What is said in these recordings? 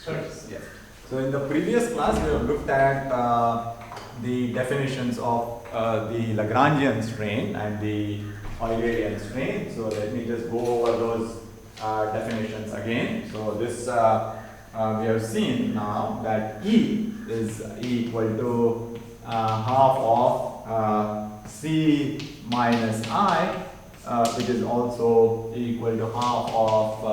Yes. So in the previous class, we have looked at the definitions of the Lagrangian strain and the Eulerian strain. So let me just go over those definitions again. So this we have seen now that E is equal to half of C minus I, which is also equal to half of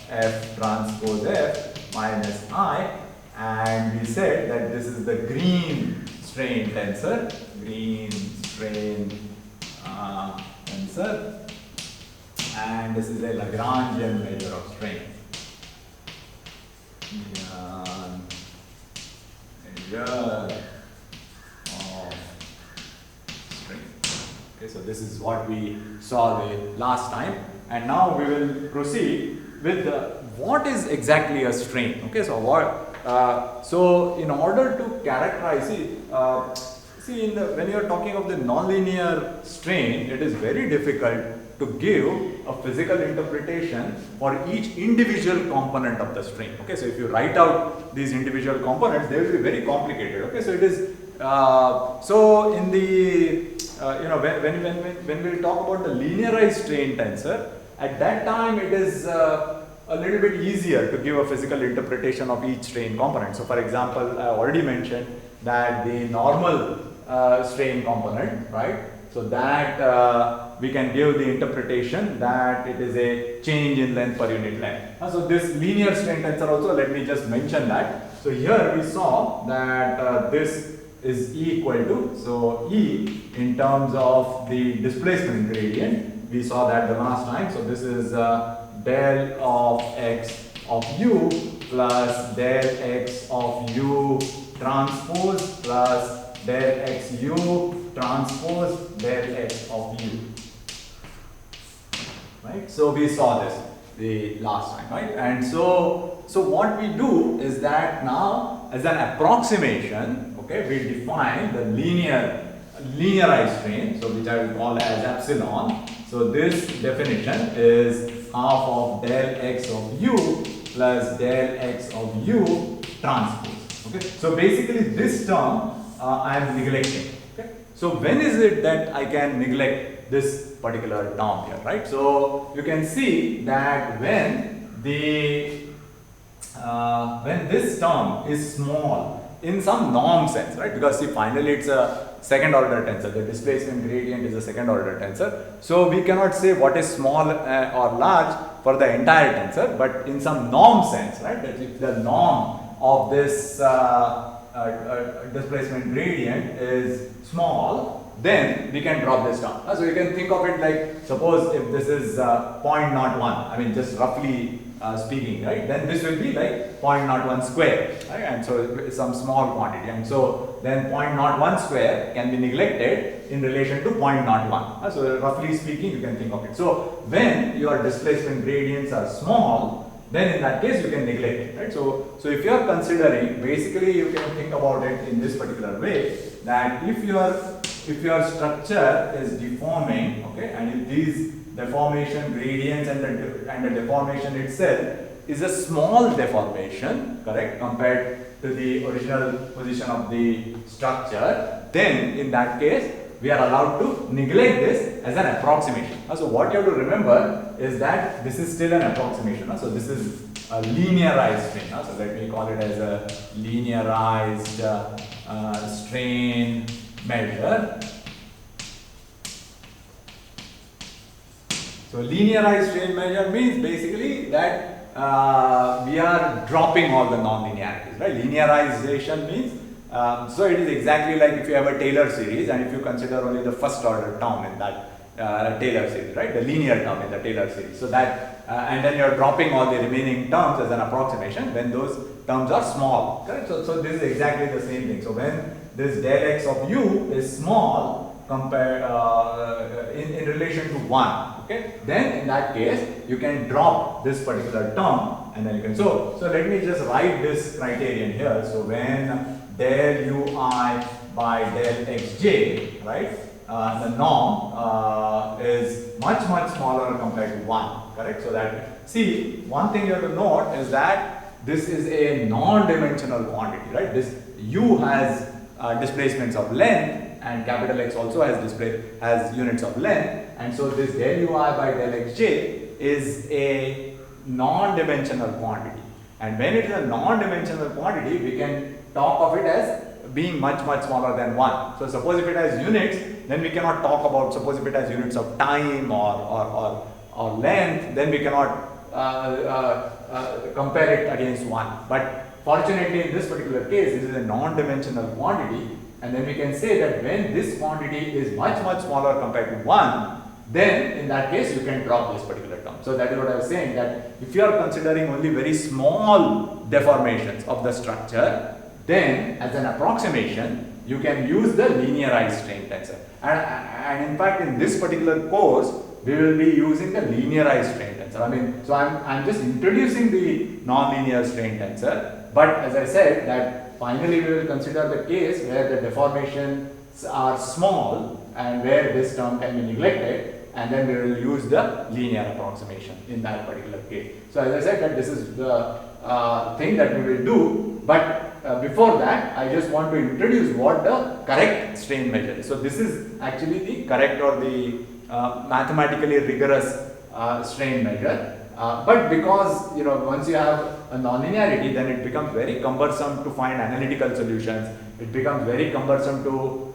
F transpose F minus I, and we said that this is the Green strain tensor, and this is a Lagrangian measure of strain. Okay, so this is what we saw the last time, and now we will proceed with what is exactly a strain. Okay, so so in order to characterize when you are talking of the nonlinear strain, it is very difficult to give a physical interpretation for each individual component of the strain. Okay, so if you write out these individual components, they will be very complicated. Okay, so it is so in the when we talk about the linearized strain tensor, at that time it is a little bit easier to give a physical interpretation of each strain component. So for example, I already mentioned that the normal strain component, right? So that we can give the interpretation that it is a change in length per unit length. So this linear strain tensor also, let me just mention that. So here we saw that this is equal to, so E in terms of the displacement gradient, we saw that the last time. So this is del of x of u plus del x of u transpose plus del x u transpose del x of u. Right? So we saw this the last time, right? And so what we do is that now as an approximation, okay, we define the linearized strain, so which I will call as epsilon. So this definition is half of del x of u plus del x of u transpose. Okay, so basically this term I am neglecting. Okay, so when is it that I can neglect this particular term here, right? So you can see that when this term is small in some norm sense, right? Because see, finally it's a second order tensor. The displacement gradient is a second order tensor. So we cannot say what is small or large for the entire tensor, but in some norm sense, right? That if the norm of this displacement gradient is small, then we can drop this down. So you can think of it like, suppose if this is 0.01, I mean just roughly speaking, right? Then this will be like 0.01 square, right? And so it's some small quantity, and so then 0.01 square can be neglected in relation to 0.01. So roughly speaking, you can think of it. So when your displacement gradients are small, then in that case you can neglect it, right? So if you are considering, basically you can think about it in this particular way, that if your structure is deforming, okay, and if these deformation gradients and the deformation itself is a small deformation, correct, compared to the original position of the structure, then in that case we are allowed to neglect this as an approximation. So what you have to remember is that this is still an approximation. So this is a linearized strain. So let me call it as a linearized strain measure. So linearized strain measure means basically that we are dropping all the non-linearities, right? Linearization means, so it is exactly like if you have a Taylor series and if you consider only the first order term in that Taylor series, right? The linear term in the Taylor series. So that, and then you are dropping all the remaining terms as an approximation when those terms are small, correct? So this is exactly the same thing. So when this del x of u is small compared in relation to 1, okay, then in that case you can drop this particular term, and then you can, so let me just write this criterion here. So when del ui by del xj, right, the norm is much smaller compared to 1, correct? So that, see, one thing you have to note is that this is a non-dimensional quantity, right? This u has displacements of length, and capital X also has units of length, and so this del ui by del xj is a non-dimensional quantity. And when it is a non-dimensional quantity, we can talk of it as being much smaller than 1. So suppose if it has units, then we cannot talk about, suppose if it has units of time or length, then we cannot compare it against 1. But fortunately in this particular case, this is a non-dimensional quantity, and then we can say that when this quantity is much smaller compared to 1, then in that case you can drop this particular term. So that is what I was saying, that if you are considering only very small deformations of the structure, then as an approximation you can use the linearized strain tensor. And in fact in this particular course we will be using the linearized strain tensor. I mean, so I'm just introducing the nonlinear strain tensor, but as I said that finally we will consider the case where the deformations are small and where this term can be neglected, and then we will use the linear approximation in that particular case. So as I said that this is the thing that we will do, but before that I just want to introduce what the correct strain measure is. So this is actually the correct or the mathematically rigorous strain measure. But because once you have a nonlinearity, then it becomes very cumbersome to find analytical solutions. It becomes very cumbersome to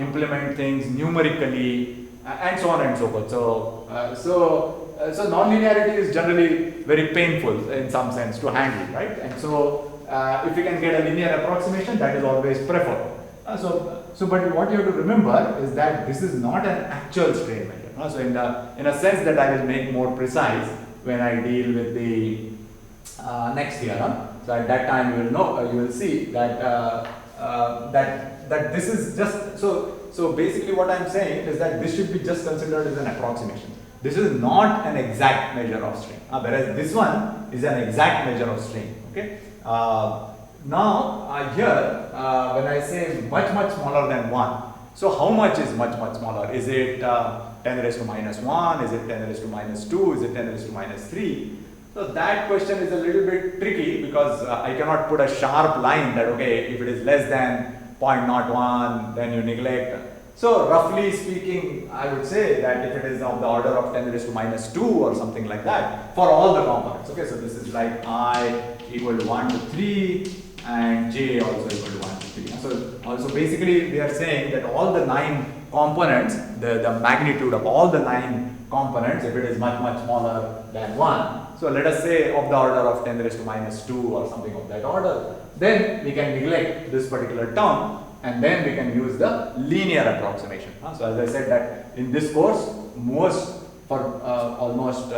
implement things numerically and so on and so forth. So nonlinearity is generally very painful in some sense to handle, right? And so if you can get a linear approximation, that is always preferred. But what you have to remember is that this is not an actual strain measure. So in a sense that I will make more precise when I deal with the next theorem. So at that time you will know, you will see that that this is just so basically what I am saying is that this should be just considered as an approximation. This is not an exact measure of strain, whereas this one is an exact measure of strain. Okay. Now here when I say much smaller than 1, so how much is much smaller? Is it 10 raised to minus 1? Is it 10 raised to minus 2? Is it 10 raised to minus 3? So that question is a little bit tricky because I cannot put a sharp line that okay, if it is less than 0.01 then you neglect. So roughly speaking, I would say that if it is of the order of 10 raised to minus 2 or something like that for all the components. Okay, so this is like I equal to 1 to 3 and j also equal to 1 to 3. So also basically we are saying that all the 9 components, the magnitude of all the 9 components, if it is much smaller than 1, so let us say of the order of 10 raised to minus 2 or something of that order, then we can neglect this particular term and then we can use the linear approximation. So as I said that in this course, almost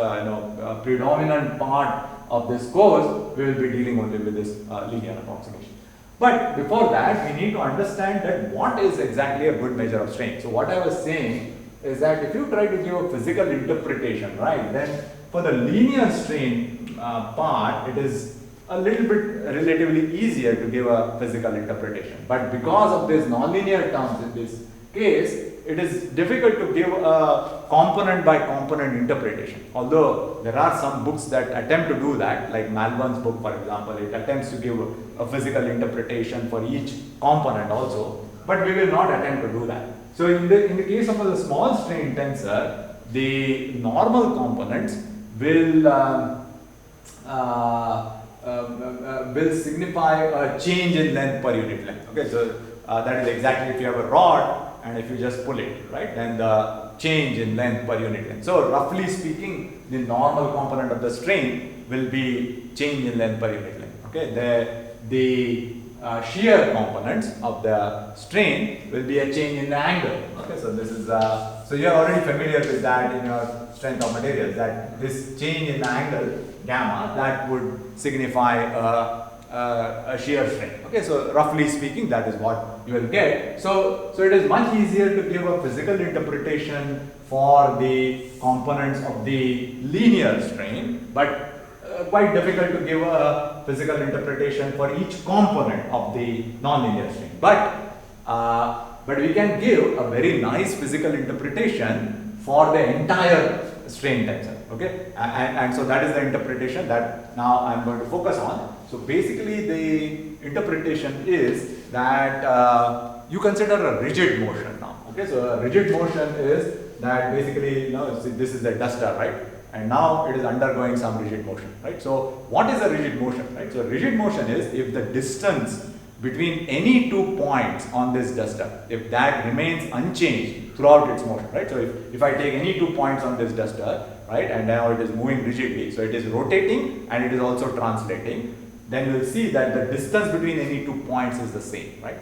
predominant part of this course, we will be dealing only with this linear approximation. But before that, we need to understand that what is exactly a good measure of strain. So what I was saying is that if you try to give a physical interpretation, right, then for the linear strain part, it is a little bit relatively easier to give a physical interpretation. But because of these nonlinear terms in this case, it is difficult to give a component by component interpretation. Although there are some books that attempt to do that, like Malbon's book for example, it attempts to give a physical interpretation for each component also, but we will not attempt to do that. So in the case of a small strain tensor, the normal components will signify a change in length per unit length. Okay, so that is exactly if you have a rod and if you just pull it, right, then the change in length per unit length. So roughly speaking, the normal component of the strain will be change in length per unit length. Okay, the shear components of the strain will be a change in the angle. Okay, so this is so you are already familiar with that in your strength of materials, that this change in the angle gamma, that would signify a shear strain. Okay, so roughly speaking, that is what you will get. So it is much easier to give a physical interpretation for the components of the linear strain, but quite difficult to give a physical interpretation for each component of the nonlinear strain. But we can give a very nice physical interpretation for the entire strain tensor. Okay, and so that is the interpretation that now I'm going to focus on. So basically the interpretation is that you consider a rigid motion now. Okay, so a rigid motion is that basically, you know, this is a duster, right? And now it is undergoing some rigid motion, right? So what is a rigid motion, right? So rigid motion is if the distance between any 2 points on this duster, if that remains unchanged throughout its motion, right? So if I take any 2 points on this duster, right, and now it is moving rigidly, so it is rotating and it is also translating, then you will see that the distance between any 2 points is the same, right?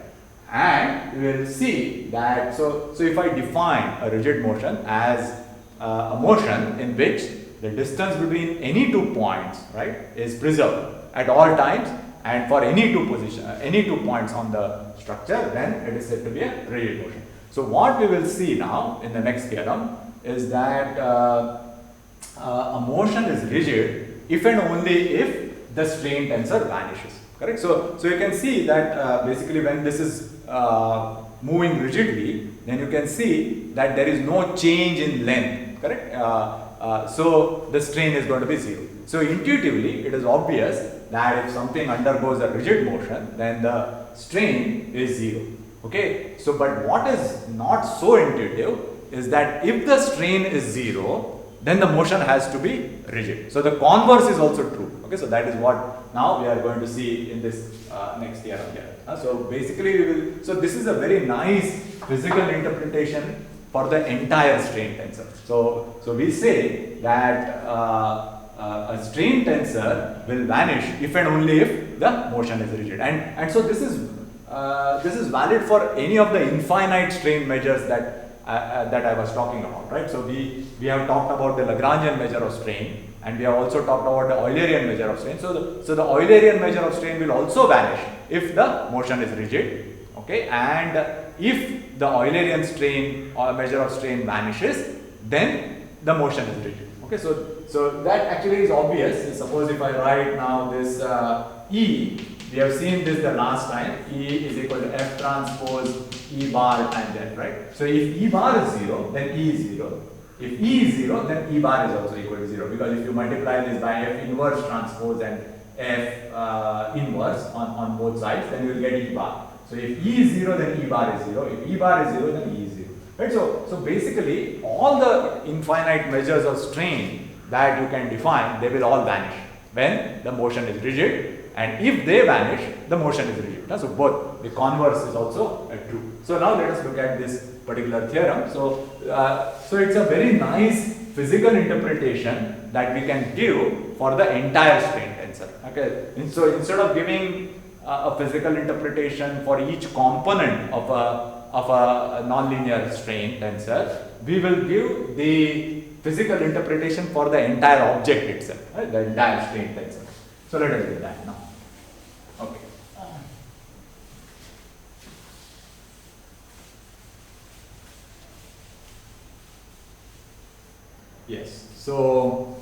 And you will see that, so if I define a rigid motion as a motion in which the distance between any 2 points, right, is preserved at all times, and for any two points on the structure, then it is said to be a rigid motion. So what we will see now in the next theorem is that a motion is rigid if and only if the strain tensor vanishes. Correct. So you can see that basically when this is moving rigidly, then you can see that there is no change in length. Correct. So the strain is going to be 0. So intuitively, it is obvious that if something undergoes a rigid motion, then the strain is 0. Okay. So but what is not so intuitive is that if the strain is 0, then the motion has to be rigid. So the converse is also true. Okay, so that is what now we are going to see in this next theorem here. So basically, so this is a very nice physical interpretation for the entire strain tensor. So we say that a strain tensor will vanish if and only if the motion is rigid. And so this is valid for any of the infinite strain measures that I was talking about, right? So we have talked about the Lagrangian measure of strain, and we have also talked about the Eulerian measure of strain. So the Eulerian measure of strain will also vanish if the motion is rigid, okay? And if the Eulerian strain or measure of strain vanishes, then the motion is rigid. Okay, so that actually is obvious. Suppose if I write now this E, we have seen this the last time. E is equal to F transpose E bar tangent, right? So if E bar is 0, then E is 0. If E is 0, then E bar is also equal to 0, because if you multiply this by F inverse transpose and F inverse on both sides, then you will get E bar. So if E is 0, then E bar is 0. If E bar is 0, then E is 0. Right? So basically, all the infinite measures of strain that you can define, they will all vanish when the motion is rigid. And if they vanish, the motion is rigid. So both, the converse is also true. So now let us look at this particular theorem. So it's a very nice physical interpretation that we can give for the entire strain tensor. Okay. And so instead of giving a physical interpretation for each component of a nonlinear strain tensor, we will give the physical interpretation for the entire object itself, right? The entire strain tensor. So let us do that now. Okay. Yes. So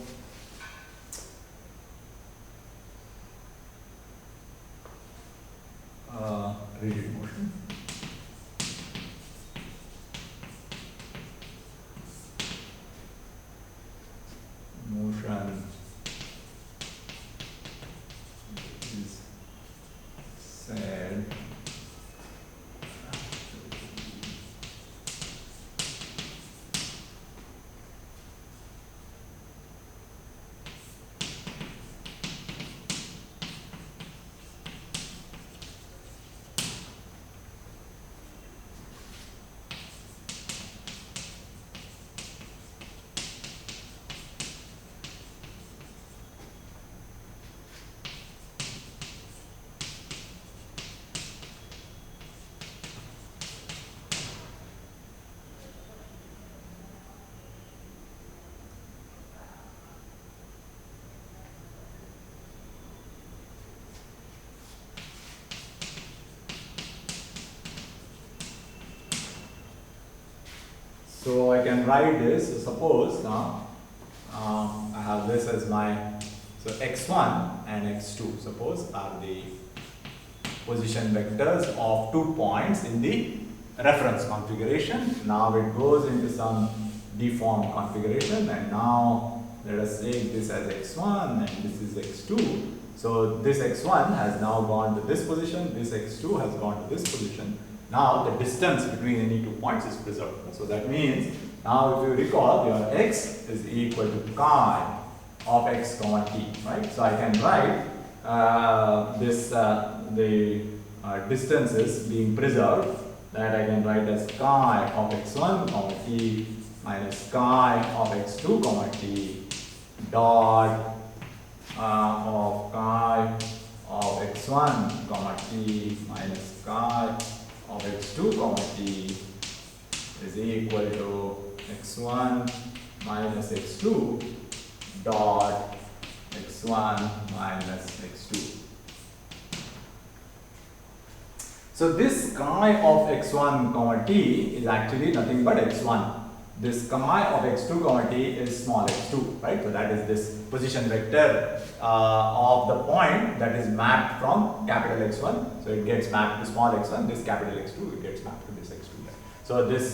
rigid motion. Motion is said So I can write this. So suppose now I have this as my, so x1 and x2 suppose are the position vectors of 2 points in the reference configuration. Now it goes into some deformed configuration, and now let us take this as x1 and this is x2. So this x1 has now gone to this position, this x2 has gone to this position. Now the distance between any 2 points is preserved. So that means now if you recall, your x is equal to chi of x comma t, right? So I can write the distances being preserved, that I can write as chi of x1 comma t minus chi of x2 comma t dot of chi of x1 comma t minus chi of x2 comma t is equal to x1 minus x2 dot x1 minus x2. So this chi of x1 comma t is actually nothing but x1. This chi of x2 comma t is small x2, right? So that is this position vector of the point that is mapped from capital X1. So it gets mapped to small x1. This capital X2, it gets mapped to this x2. So this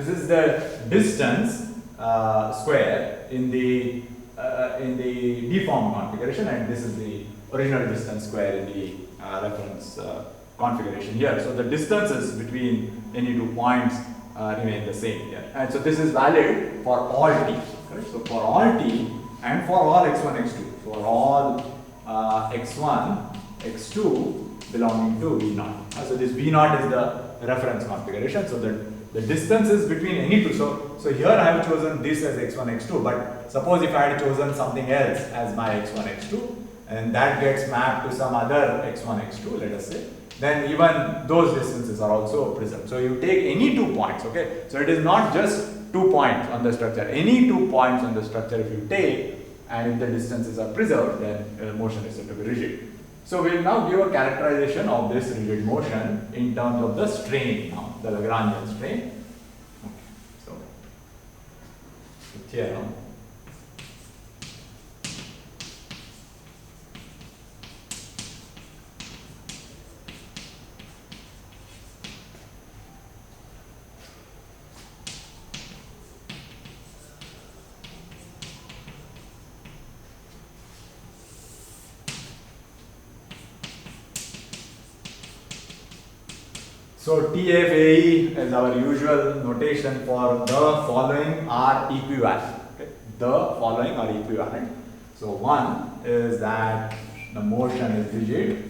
is the distance square in the deformed configuration, and this is the original distance square in the reference configuration here. So the distances between any 2 points remain the same here, and so this is valid for all t. Right? So for all t and for all x1, x2, for all x1, x2 belonging to V0. So this V0 is the reference configuration. So the distances between any two. So here I have chosen this as x1, x2, but suppose if I had chosen something else as my x1, x2, and that gets mapped to some other x1, x2, let us say, then even those distances are also preserved. So you take any 2 points, okay? So it is not just 2 points on the structure. Any 2 points on the structure if you take, and if the distances are preserved, then motion is said to be rigid. So we will now give a characterization of this rigid motion in terms of the strain now, the Lagrangian strain. Okay. So the theorem. So TFAE is our usual notation for the following are equivalent. Okay? The following are equivalent. So one is that the motion is rigid.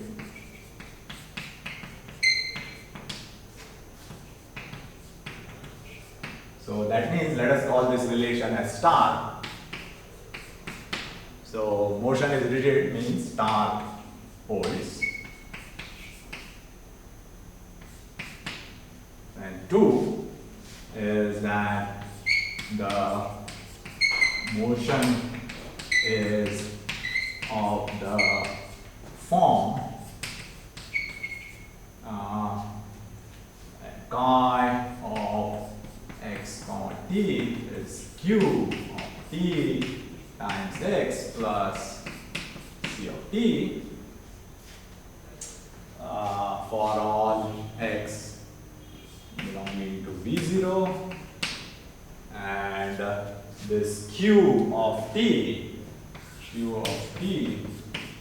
So that means let us call this relation as star. So motion is rigid means star holds. And two is that the motion is of the form chi of x comma t is q of t times x plus c of t for all x belonging to V0, and this q of t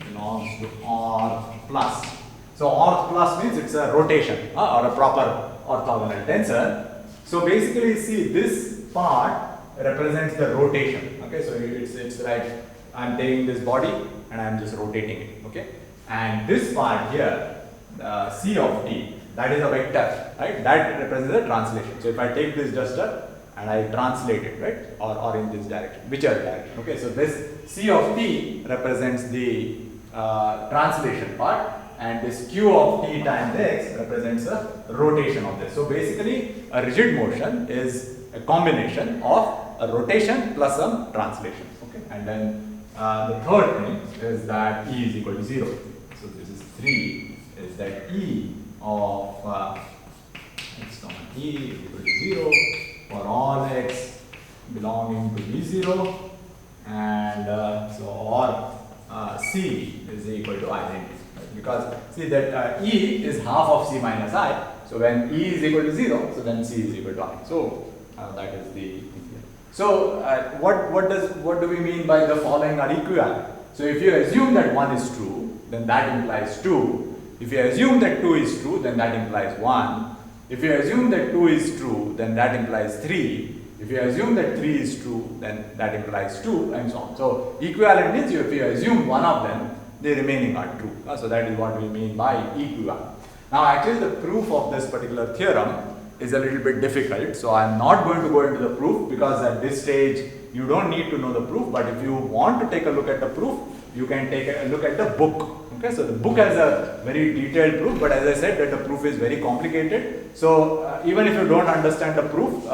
belongs to R plus. So R plus means it's a rotation or a proper orthogonal tensor. So basically, see, this part represents the rotation. Okay, so it's like I'm taking this body and I'm just rotating it. Okay, and this part here, c of t, that is a vector, right? That represents the translation. So if I take this duster and I translate it, right, or in this direction, whichever direction. Okay, so this c of t represents the translation part, and this q of t times x represents a rotation of this. So basically, a rigid motion is a combination of a rotation plus some translation. Okay, and then the third thing is that E is equal to 0. So this is 3 is that E of x comma t is equal to 0 for all x belonging to V0, and so or C is equal to identity, right? Because see that E is half of C minus I, so when E is equal to 0, so then C is equal to I. So that is the thing here. So what do we mean by the following are equivalent? So if you assume that 1 is true, then that implies 2. If you assume that 2 is true, then that implies 1. If you assume that 2 is true, then that implies 3. If you assume that 3 is true, then that implies 2, and so on. So equivalent means if you assume one of them, the remaining are true. So that is what we mean by equivalent. Now actually the proof of this particular theorem is a little bit difficult. So I am not going to go into the proof, because at this stage you don't need to know the proof. But if you want to take a look at the proof, you can take a look at the book. Okay, so the book has a very detailed proof, but as I said that the proof is very complicated. So even if you don't understand the proof,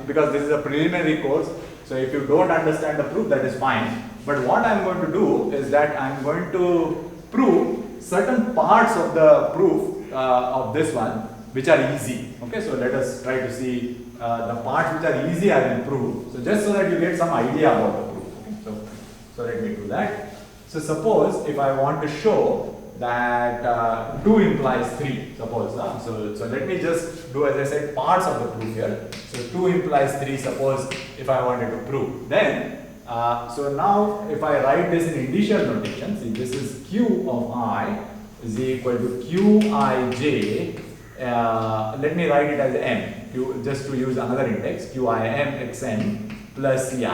because this is a preliminary course, so if you don't understand the proof, that is fine. But what I am going to do is that I am going to prove certain parts of the proof of this one which are easy. Okay, so let us try to see the parts which are easy I will prove. So just so that you get some idea about the proof. Okay, so let me do that. So suppose if I want to show that 2 implies 3, suppose. So let me just do, as I said, parts of the proof here. So 2 implies 3, suppose if I wanted to prove. Then, so now if I write this in initial notation, see this is Q of I is equal to Qij. Let me write it as M, just to use another index, Qim xn plus Ci.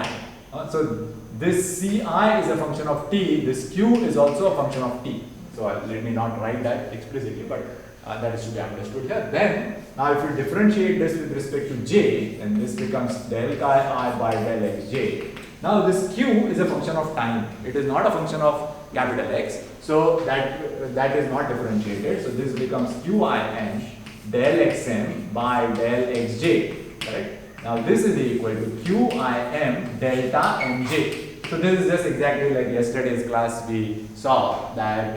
So this Ci is a function of t, this Q is also a function of t. So let me not write that explicitly, but that is to be understood here. Then, now if you differentiate this with respect to j, then this becomes del chi I by del xj. Now this Q is a function of time, it is not a function of capital X. So that is not differentiated. So this becomes Qim del xm by del xj, correct? Now this is equal to Qim delta mj. So this is just exactly like yesterday's class we saw that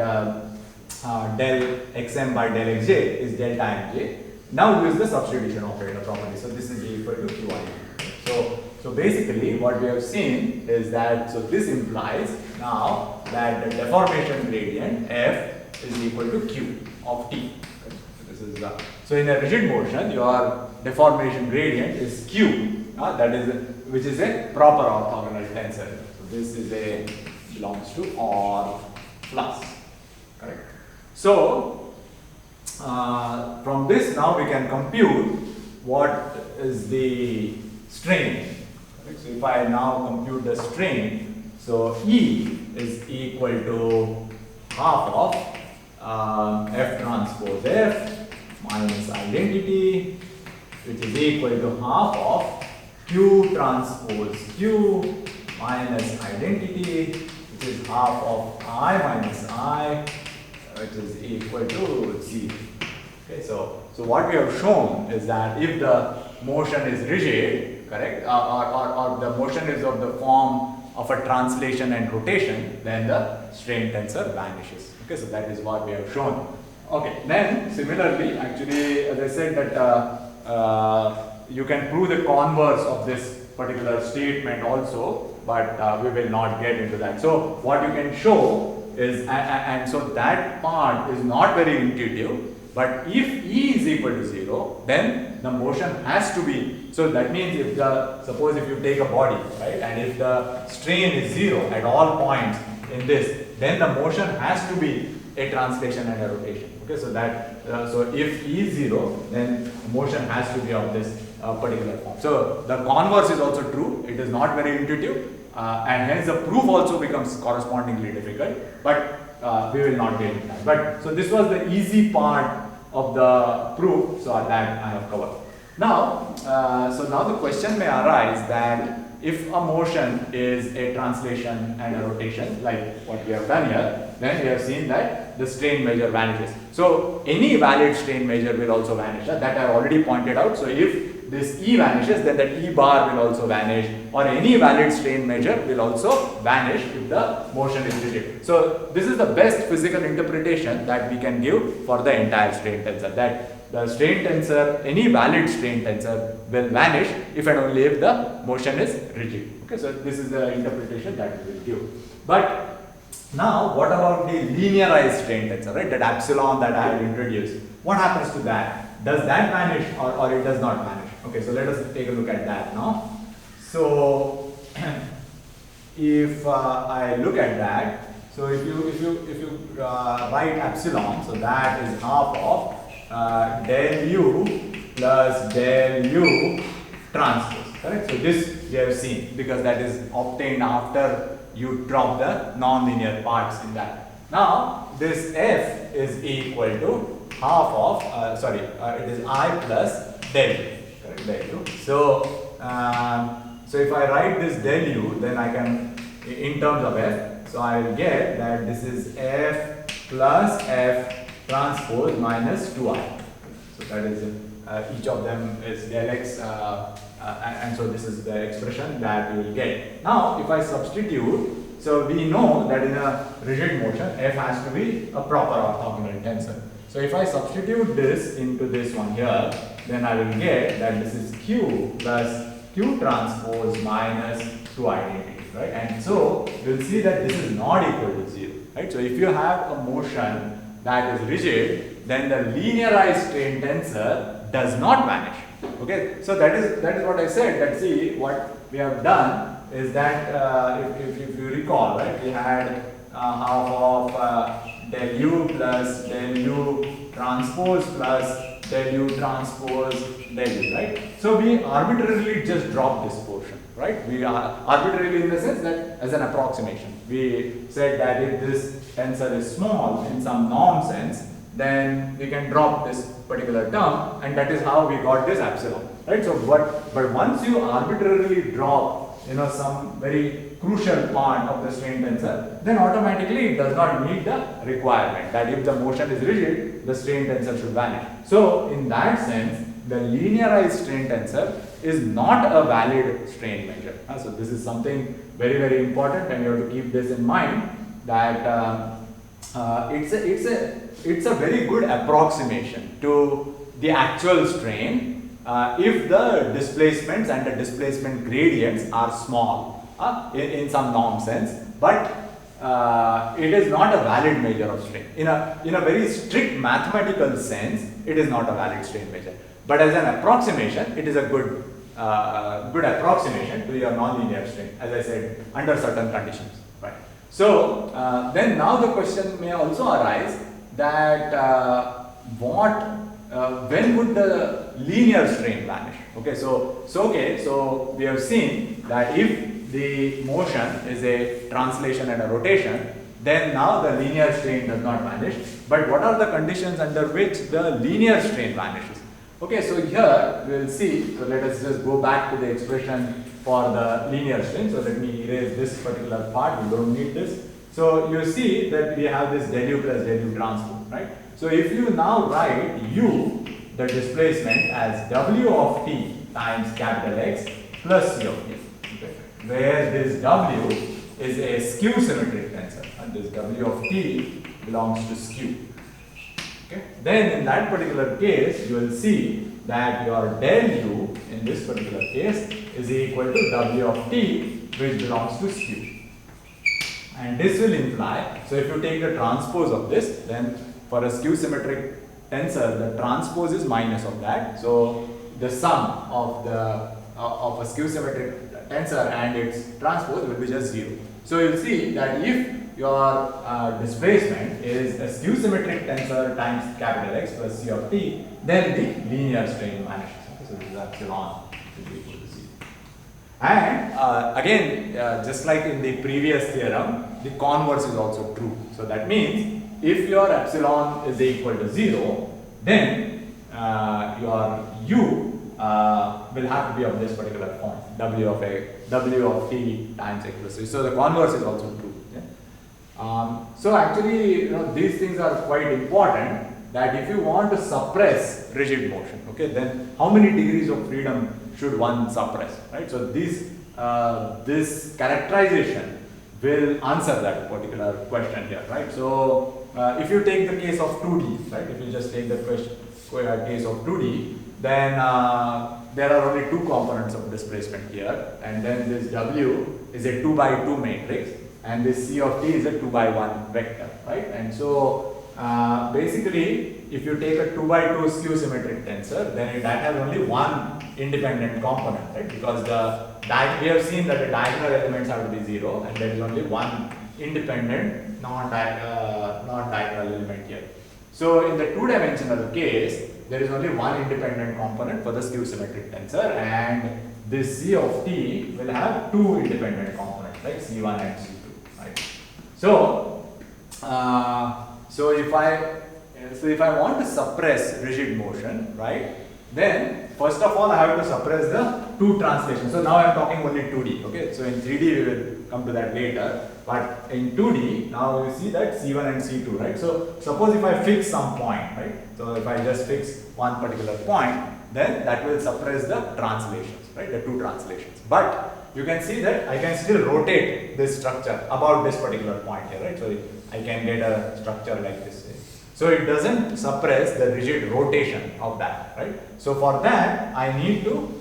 del xm by del xj is delta mj. Now use the substitution operator property. So this is equal to Qim. So basically what we have seen is that, so this implies now that the deformation gradient f is equal to q of t. This is so in a rigid motion your deformation gradient is q, that is which is a proper orthogonal tensor. So this is belongs to R plus, correct? So from this now we can compute what is the strain. So if I now compute the strain, so E is equal to half of F transpose F minus identity, which is equal to half of Q transpose Q minus identity, which is half of I minus I, which is equal to 0. Okay, so what we have shown is that if the motion is rigid, correct, or the motion is of the form of a translation and rotation, then the strain tensor vanishes. Okay, so that is what we have shown. Okay, then similarly, actually, as I said that you can prove the converse of this particular statement also, but we will not get into that. So what you can show is, and so that part is not very intuitive. But if E is equal to 0, then the motion has to be, so that means if suppose if you take a body, right, and if the strain is 0 at all points in this, then the motion has to be a translation and a rotation. Okay, so that, so if E is 0, then motion has to be of this particular form. So the converse is also true, it is not very intuitive, and hence the proof also becomes correspondingly difficult, but we will not get into that. But so this was the easy part of the proof, so that I have covered. Now, so now the question may arise that if a motion is a translation and a rotation, like what we have done here, then we have seen that the strain measure vanishes. So any valid strain measure will also vanish. That I have already pointed out. So if this E vanishes, then that E bar will also vanish, or any valid strain measure will also vanish if the motion is rigid. So this is the best physical interpretation that we can give for the entire strain tensor, that the strain tensor, any valid strain tensor will vanish if and only if the motion is rigid. Okay, so this is the interpretation that we will give. But now what about the linearized strain tensor, right, that epsilon that I have introduced? What happens to that? Does that vanish or it does not vanish? Okay, so let us take a look at that now. So if I look at that, so if you write epsilon, so that is half of del u plus del u transpose, correct? So this we have seen because that is obtained after you drop the non-linear parts in that. Now this f is equal to half of it is I plus del u, correct? Del u. So if I write this del u, then I can, in terms of f, so I will get that this is f plus f transpose minus 2i. So that is each of them is del x, and so this is the expression that we will get. Now if I substitute, so we know that in a rigid motion f has to be a proper orthogonal tensor. So if I substitute this into this one here, then I will get that this is q plus q transpose minus 2 identity, right? And so we'll see that this is not equal to 0, right? So if you have a motion that is rigid, then the linearized strain tensor does not vanish. Okay, so that is what I said. That see what we have done is that if you recall, right, we had half of del u plus del u transpose plus del u transpose del u, right? So we arbitrarily just drop this portion, right? We are arbitrarily in the sense that as an approximation. We said that if this tensor is small in some norm sense, then we can drop this particular term, and that is how we got this epsilon, right? So but once you arbitrarily drop, you know, some very crucial part of the strain tensor, then automatically it does not meet the requirement that if the motion is rigid, the strain tensor should vanish. So in that sense, the linearized strain tensor is not a valid strain measure. So this is something very, very important, and you have to keep this in mind that it's a very good approximation to the actual strain if the displacements and the displacement gradients are small in some norm sense, but it is not a valid measure of strain. In a very strict mathematical sense, it is not a valid strain measure. But as an approximation, it is a good approximation to your nonlinear strain, as I said, under certain conditions, right? So then now the question may also arise that when would the linear strain vanish? Okay, so we have seen that if the motion is a translation and a rotation, then now the linear strain does not vanish. But what are the conditions under which the linear strain vanishes? Okay, so here we will see. So let us just go back to the expression for the linear strain. So let me erase this particular part. We don't need this. So you see that we have this del u plus del u transpose, right? So if you now write u, the displacement, as w of t times capital X plus c of t, okay, where this w is a skew symmetric tensor, and this w of t belongs to skew. Okay. Then in that particular case, you will see that your del u in this particular case is equal to w of t, which belongs to skew. And this will imply, so if you take the transpose of this, then for a skew symmetric tensor, the transpose is minus of that. So the sum of a skew symmetric tensor and its transpose will be just 0. So you will see that if your displacement is a skew symmetric tensor times capital X plus c of t, then the linear strain vanishes. Okay, so this is epsilon is equal to 0. And again, just like in the previous theorem, the converse is also true. So that means if your epsilon is equal to 0, then your u will have to be of this particular form, w of t times x plus 3. So the converse is also true. Yeah? So actually, these things are quite important. That if you want to suppress rigid motion, okay, then how many degrees of freedom should one suppress, right? So this characterization will answer that particular question here, right? So if you take the case of 2D, right? If you just take the case of 2D, then there are only two components of displacement here, and then this W is a 2 by 2 matrix, and this C of T is a 2 by 1 vector, right? And so basically, if you take a 2 by 2 skew symmetric tensor, then that has only one independent component, right? Because the we have seen that the diagonal elements have to be 0 and there is only one independent non-diagonal element here. So in the two-dimensional case, there is only one independent component for the skew symmetric tensor, and this C of t will have two independent components, like C1 and C2, right? So, if I want to suppress rigid motion, right, then first of all I have to suppress the two translations. So now I am talking only 2D, okay? So in 3D we will come to that later, but in 2D now you see that C1 and C2, right? So suppose if I fix some point, right? So if I just fix one particular point, then that will suppress the translations, right? The two translations. But you can see that I can still rotate this structure about this particular point here, right? So I can get a structure like this. So it doesn't suppress the rigid rotation of that, right? So for that, I need to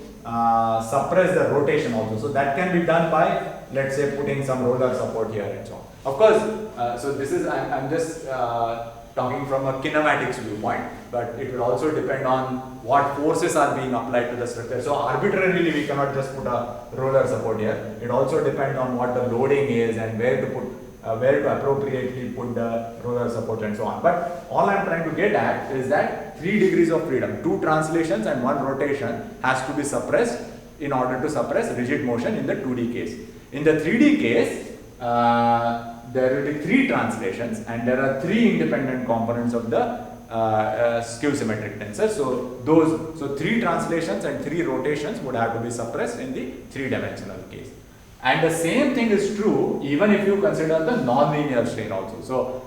suppress the rotation also. So that can be done by, let's say, putting some roller support here and so on. Of course, so this is, I'm just talking from a kinematics viewpoint, but it will also depend on what forces are being applied to the structure. So arbitrarily we cannot just put a roller support here. It also depends on what the loading is and where to put where to appropriately put the roller support and so on. But all I am trying to get at is that 3 degrees of freedom, 2 translations and 1 rotation has to be suppressed in order to suppress rigid motion in the 2D case. In the 3D case, there will be 3 translations and there are 3 independent components of the skew symmetric tensor. So 3 translations and 3 rotations would have to be suppressed in the 3-dimensional case. And the same thing is true even if you consider the nonlinear strain also. So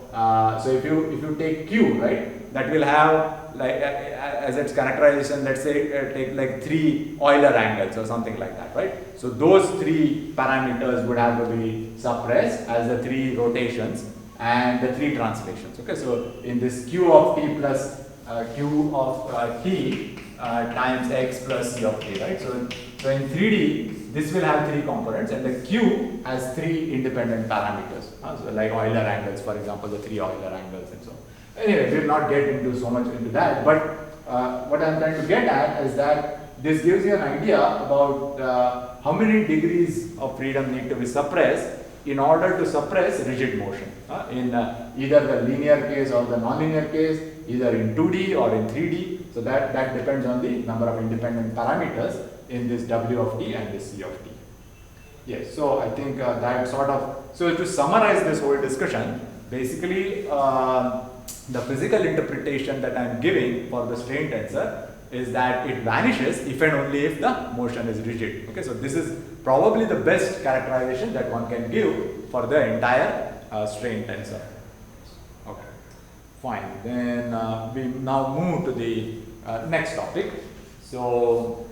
if you take Q, right, that will have like as its characterization, let's say take like 3 Euler angles or something like that, right? So those 3 parameters would have to be suppressed as the 3 rotations and the 3 translations. Okay, so in this Q of t plus Q of t times x plus c of t, right? So in 3D, this will have 3 components and the Q has 3 independent parameters. So like Euler angles, for example, the 3 Euler angles and so on. Anyway, we will not get into so much into that, but what I am trying to get at is that this gives you an idea about how many degrees of freedom need to be suppressed in order to suppress rigid motion in either the linear case or the nonlinear case, either in 2D or in 3D. So that depends on the number of independent parameters in this W of t and this C of t. Yes, so I think that sort of, so to summarize this whole discussion, basically the physical interpretation that I am giving for the strain tensor is that it vanishes if and only if the motion is rigid. Okay, so this is probably the best characterization that one can give for the entire strain tensor. Okay, fine. Then we now move to the next topic. So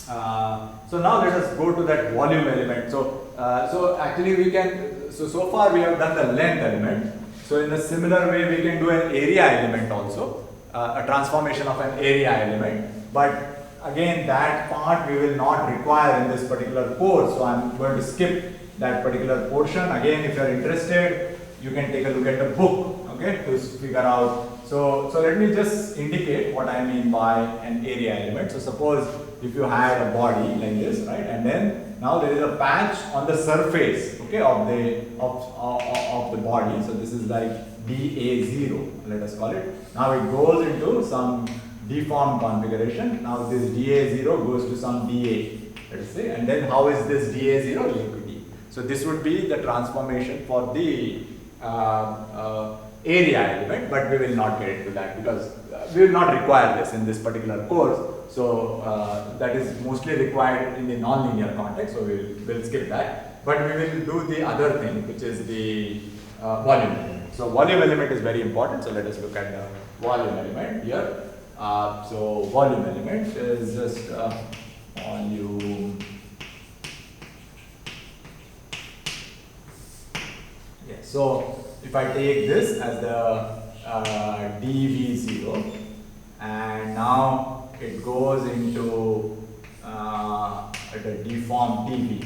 now let us go to that volume element. So actually we can, so far we have done the length element. So in a similar way we can do an area element also, a transformation of an area element. But again that part we will not require in this particular course. So I am going to skip that particular portion. Again, if you are interested, you can take a look at the book, okay, to figure out. So let me just indicate what I mean by an area element. So suppose if you had a body like this, right, and then now there is a patch on the surface, okay, of the body. So this is like dA0, let us call it. Now it goes into some deformed configuration. Now this dA0 goes to some dA, let us say, and then how is this dA0 linked to d? So this would be the transformation for the area element, but we will not get into that because we will not require this in this particular course. So that is mostly required in the nonlinear context, so we will skip that. But we will do the other thing, which is the volume element. So volume element is very important, so let us look at the volume element here. So volume element is just volume. Yes. So if I take this as the dV0 and now it goes into the deformed dV.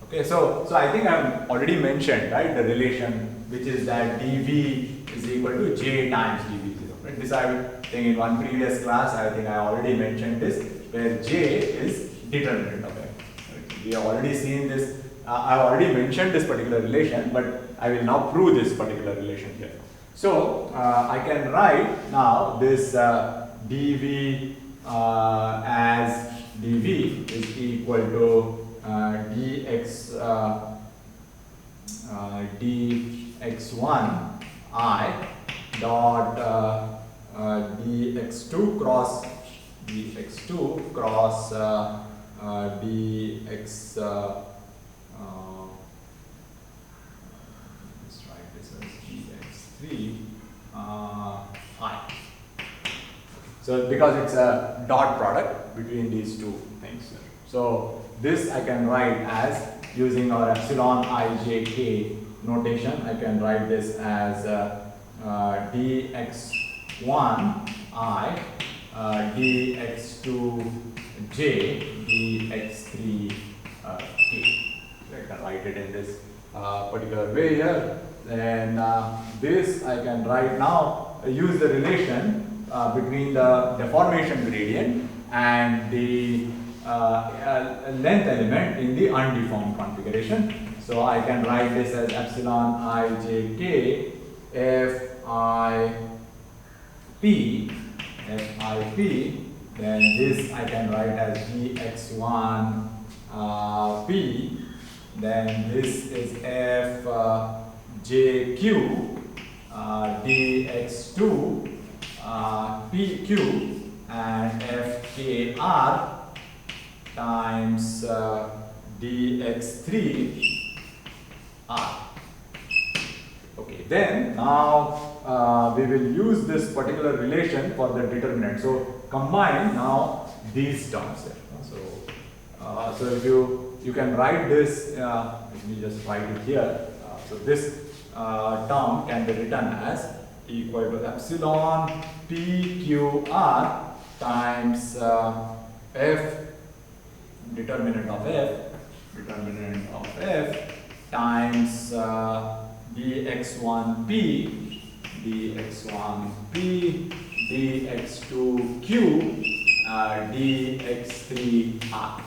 Okay, so I think I have already mentioned, right, the relation which is that dV is equal to J times dV0. Right? This I think in one previous class I think I already mentioned this, where J is determinant of M. Right? we have already seen this. I have already mentioned this particular relation, but I will now prove this particular relation here. So I can write now this dv as dv is equal to dx dx1 I dot dx2 cross dx2 cross dx let's write this as dx3 I. So because it's a dot product between these two things. So this I can write as using our epsilon ijk notation. I can write this as dx1 I dx2 j dx3 k. I can write it in this particular way here. And this I can write now, use the relation between the deformation gradient and the length element in the undeformed configuration. So I can write this as epsilon ijk fip, then this I can write as dx1 p, then this is fjq dx2 pq and fkr times dx3 r. Okay, then now we will use this particular relation for the determinant. So combine now these terms here. So if you can write this, let me just write it here. So this term can be written as equal to epsilon pqr times f determinant of f times dx1p dx2q dx3r.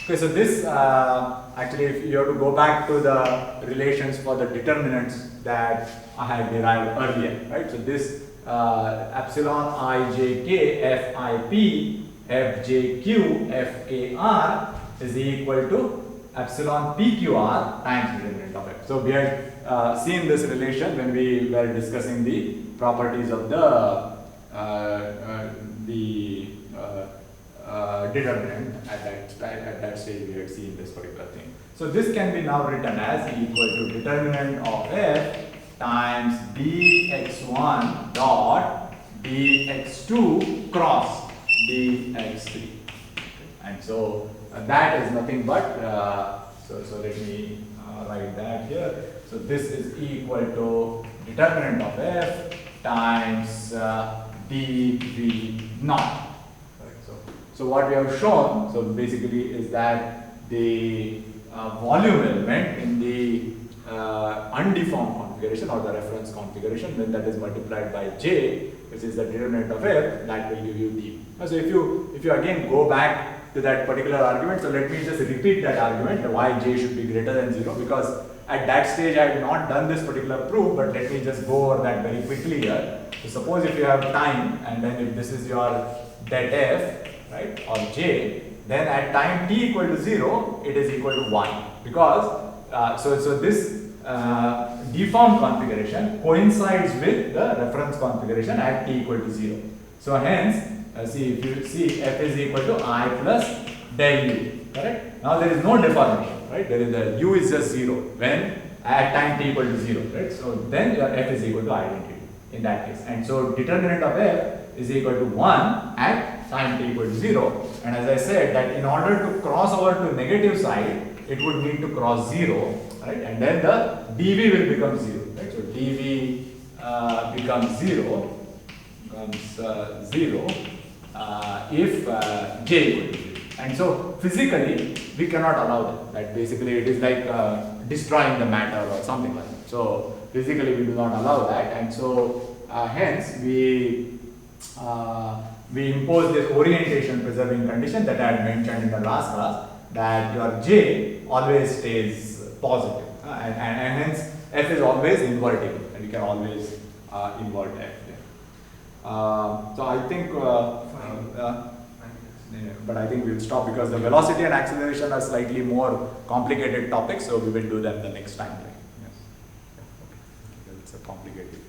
Okay, so this actually, if you have to go back to the relations for the determinants that I had derived earlier, right? So this epsilon ijk fip fjq fkr is equal to epsilon pqr times determinant of f. So we had seen this relation when we were discussing the properties of the determinant. At that stage we had seen this particular thing. So this can be now written as equal to determinant of f times dx1 dot dx2 cross dx3. And so that is nothing but, so let me write that here. So this is equal to determinant of f times d3 naught. So what we have shown, so basically is that the volume element in the undeformed configuration or the reference configuration, when that is multiplied by j, which is the determinant of f, that will give you d. So if you again go back to that particular argument, so let me just repeat that argument, why j should be greater than 0, because at that stage I have not done this particular proof, but let me just go over that very quickly here. So suppose if you have time, and then if this is your det f, right, or j, then at time t equal to 0, it is equal to 1, because so this deformed configuration coincides with the reference configuration at t equal to 0. So hence, see, if you see f is equal to I plus del u, correct? Now there is no deformation, right? There is the u is just 0 when at time t equal to 0, right? So then your f is equal to identity in that case. And so determinant of f is equal to 1 at time t equal to 0. And as I said, that in order to cross over to negative side, it would need to cross 0, right? And then the dv will become 0, right? So dv becomes 0 if j equal to 0. And so physically we cannot allow that. That basically it is like destroying the matter or something like that. So physically we do not allow that, and so hence we impose this orientation preserving condition that I had mentioned in the last class, that your J always stays positive, and hence F is always invertible, and you can always invert F there. So I think, but I think we'll stop because the velocity and acceleration are slightly more complicated topics, so we will do them the next time. Right? Yes. Yeah, okay. It's a complicated.